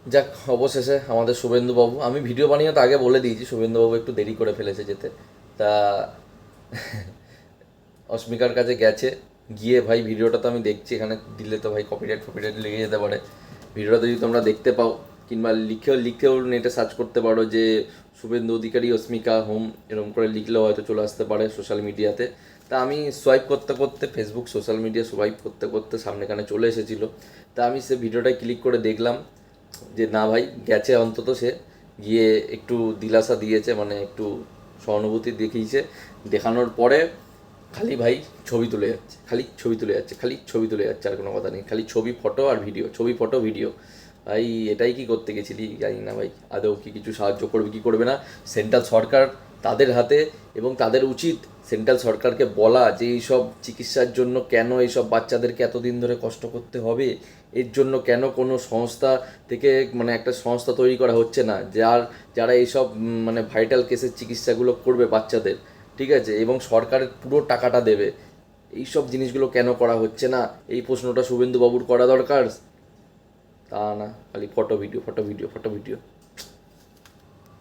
যাক, অবশেষে আমাদের শুভেন্দুবাবু, আমি ভিডিও বানিয়ে তো আগে বলে দিয়েছি শুভেন্দুবাবু একটু দেরি করে ফেলেছে যেতে। তা অস্মিকার কাছে গেছে, গিয়ে ভাই ভিডিওটা তো আমি দেখছি, এখানে দিলে তো ভাই কপিরাইট লেগে যেতে পারে। ভিডিওটা যদি তোমরা দেখতে পাও, কিংবা লিখেও নেটে সার্চ করতে পারো যে শুভেন্দু অধিকারী অস্মিকা হোম, এরকম করে লিখলেও হয়তো চলে আসতে পারে সোশ্যাল মিডিয়াতে। তা আমি সোয়াইপ করতে করতে, ফেসবুক সোশ্যাল মিডিয়া সোয়াইপ করতে করতে সামনেখানে চলে এসেছিলো। তা আমি সে ভিডিওটায় ক্লিক করে দেখলাম যে না ভাই, গেছে অন্তত সে, গিয়ে একটু দিলাসা দিয়েছে, মানে একটু সহানুভূতি দেখিয়েছে। দেখানোর পরে খালি ভাই ছবি তুলে যাচ্ছে, খালি ছবি তুলে যাচ্ছে, খালি ছবি তুলে যাচ্ছে, আর কোনো কথা নেই, খালি ছবি ফটো আর ভিডিও, ছবি ফটো ভিডিও। ভাই এটাই কি করতে গেছিলি জানি না ভাই, আদৌ কি কিছু সাহায্য করবে কি করবে না সেন্ট্রাল সরকার তাদের হাতে। এবং তাদের উচিত সেন্ট্রাল সরকারকে বলা যে এইসব চিকিৎসার জন্য কেন এইসব বাচ্চাদেরকে এতদিন ধরে কষ্ট করতে হবে, এর জন্য কেন কোনো সংস্থা থেকে মানে একটা সংস্থা তৈরি করা হচ্ছে না যারা এইসব মানে ভাইটাল কেসের চিকিৎসাগুলো করবে বাচ্চাদের, ঠিক আছে, এবং সরকারের পুরো টাকাটা দেবে। এইসব জিনিসগুলো কেন করা হচ্ছে না, এই প্রশ্নটা শুভেন্দুবাবুর করা দরকার। তা না, খালি photo video, photo video, photo video.